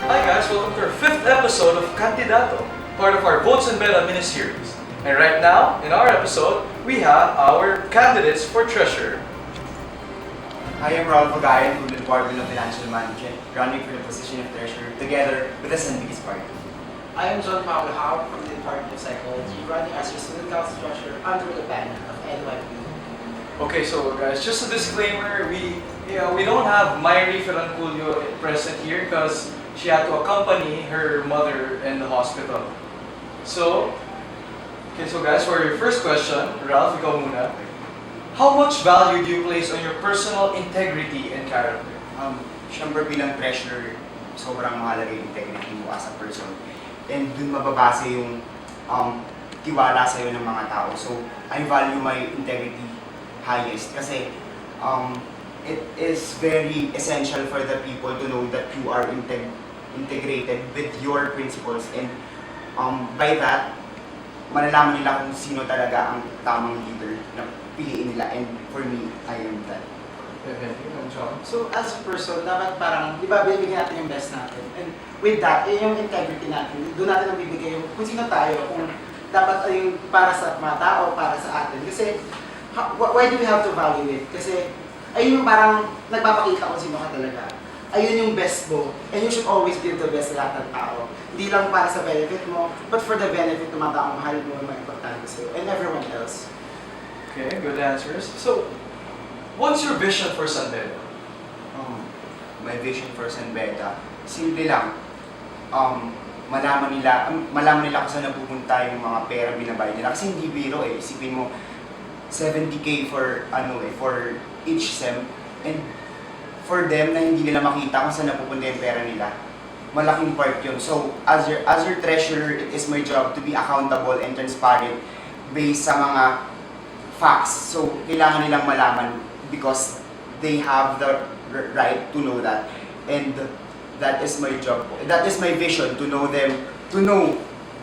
Hi guys, welcome to our 5th episode of KANDIDATO, part of our Votes and Beda mini-series. And right now, in our episode, we have our candidates for treasurer. I am Raul Pagayan from the Department of Financial Management, running for the position of treasurer together with the Sandigis Party. I am John Paulo Howe from the Department of Psychology, running as your student council treasurer under the banner of NYP. Okay, so guys, just a disclaimer, we don't have Myri Filanculio present here because she had to accompany her mother in the hospital. So guys, for your first question, Ralph, ikaw muna. How much value do you place on your personal integrity and character? Siyempre bilang treasurer, sobrang mahalaga yung integrity mo as a person. And dun mababase yung tiwala sa'yo ng mga tao. So, I value my integrity highest kasi it is very essential for the people to know that you are integrated with your principles, and by that, malalaman nila kung sino talaga ang tamang leader na piliin nila, and for me, I am that. So as a person, dapat parang, di ba, bibigyan natin yung best natin. And with that, yung integrity natin, doon natin ang bibigay yung kung sino tayo, kung dapat yung para sa mga tao, para sa atin. Kasi, why do we have to value it? Kasi, ayun yung parang nagpapakita kung sino ka talaga. Ayun yung best mo, and you should always give the best sa lahat ng tao. Hindi lang para sa benefit mo, but for the benefit ng mga taong mahal mo, mga importante sa'yo, and everyone else. Okay, good answers. So, what's your vision for San Beda? My vision for San Beda, simple lang. Malaman nila kung saan napupunta yung mga pera binabayad nila. Kasi hindi biro eh. Isipin mo, 70K for each SEM, and for them na hindi nila makita kung saan napupunta yung pera nila, malaking part yun. So, as your treasurer, it is my job to be accountable and transparent based sa mga facts. So, kailangan nilang malaman because they have the right to know that. And that is my job. That is my vision, to know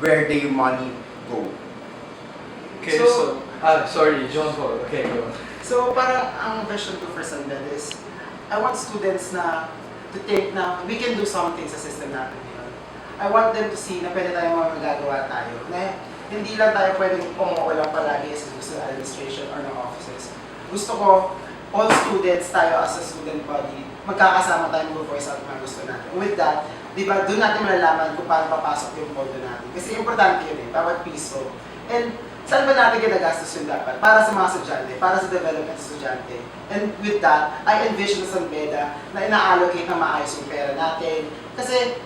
where their money go. Okay, sorry, John Paul. Okay, go on. So, parang ang vision ko for San Beda is, I want students to think na we can do something sa system natin ngayon. I want them to see na pwede tayong magagawa tayo. Na hindi lang tayo pwedeng umuo lang palagi sa gusto ng administration or ng offices. Gusto ko, all students tayo as a student body, magkakasama tayo mag-voice out mga gusto natin. With that, di ba, doon natin malalaman kung paano papasok yung pondo natin. Kasi importante yun eh, dapat peaceful. And saan ba natin ginagastos yung dapat? Para sa mga estudyante, para sa development ng estudyante. And with that, I envision sa Beda na ina-allocate na maayos yung pera natin. Kasi,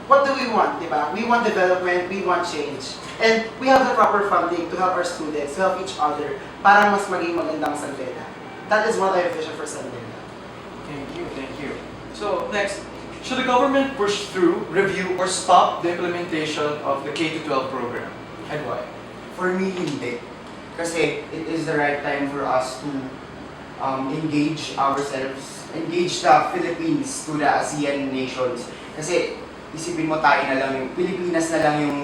what do we want, di ba? We want development, we want change. And we have the proper funding to help our students, to help each other, para mas maging magandang San Beda. That is what I envision for San Beda. Thank you. So, next, should the government push through, review, or stop the implementation of the K-12 program? And why? For me, hindi. Kasi it is the right time for us to engage ourselves, engage the Philippines to the ASEAN nations. Kasi isipin mo, tayo na lang yung Pilipinas na lang yung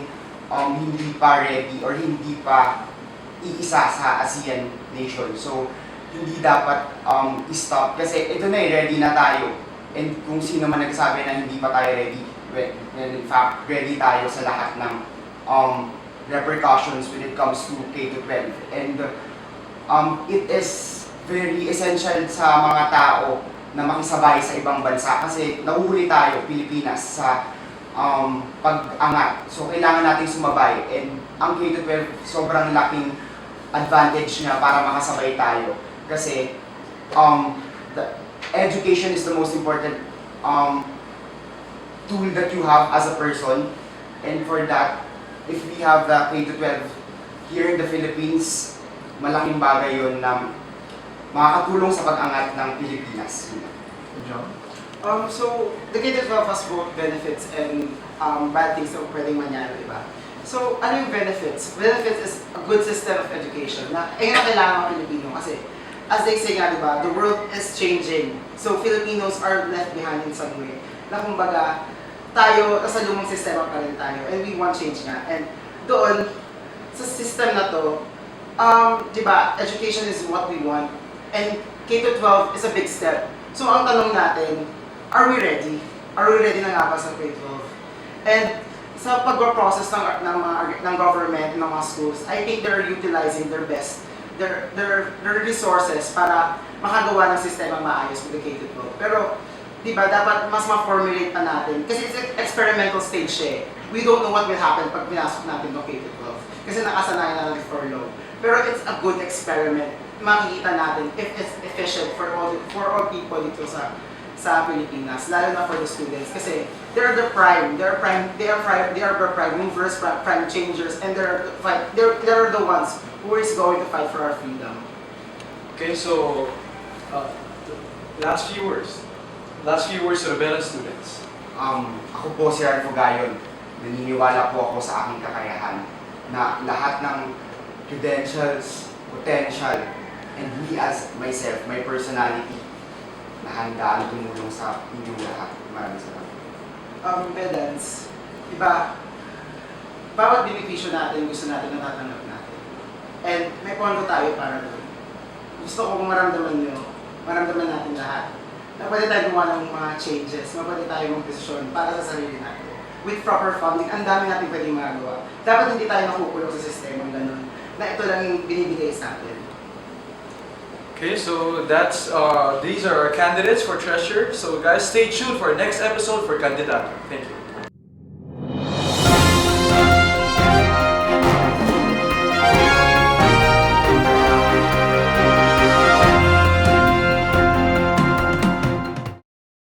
hindi pa ready or hindi pa iisa sa ASEAN nation. So, hindi dapat i-stop kasi ito na ready na tayo. And kung sino man nagsabi na hindi pa tayo ready, well, in fact, ready tayo sa lahat ng repercussions when it comes to K-12. And it is very essential sa mga tao na makisabay sa ibang bansa kasi nahuhuli tayo, Pilipinas, sa pag-angat. So, kailangan natin sumabay. And ang K-12, sobrang laking advantage niya para makasabay tayo. Kasi the education is the most important tool that you have as a person. And for that, if we have the K-12 here in the Philippines, malaking bagay yun na makakatulong sa pag-angat ng Pilipinas. John? So, the K-12 has both benefits and bad things na pwedeng mangyari, diba? So, ano yung benefits? Benefits is a good system of education na ayun ang kailangan ng Pilipino kasi as they say nga, diba, the world is changing. So, Filipinos are left behind in some way. Na kumbaga, tayo, nasa lumang sistema pa rin tayo and we want change nga. And doon, sa system na to, Di ba, education is what we want. And K-12 is a big step. So ang tanong natin, are we ready? Are we ready na nga ba sa K-12? And sa pag-process ng government, ng mga schools, I think they're utilizing their best, their resources para makagawa ng sistema maayos with the K-12. Pero, di ba, dapat mas ma-formulate pa natin. Kasi it's experimental stage siya eh. We don't know what will happen pag pinasok natin ng K-12. Kasi nakasanayan na natin for long. Pero it's a good experiment. Makikita natin if it's efficient for all people dito sa Pilipinas, lalo na for the students. Kasi they're the prime, they are the prime movers, prime changers, and they're the ones who is going to fight for our freedom. Okay, so last few words to the Beda students. Ako po si Arvo Gayon. Naniniwala po ako sa aking kakayahan na lahat ng credentials, potential, and me as myself, my personality, na handaan tumulong sa inyong lahat. Maraming salamat. Pedants, iba, bawat benepisyo natin, gusto natin natatanggap natin. And may pondo tayo para doon. Gusto kong maramdaman natin lahat, na pwede tayo gumawa ng mga changes, na pwede tayo mag-desisyon para sa sarili natin. With proper funding, ang dami natin pwedeng magagawa. Dapat hindi tayo nakukulong sa sistema ganun, na ito lang yung binibigay sa atin. Okay, so these are our candidates for treasurer. So guys, stay tuned for our next episode for Kandidato. Thank you.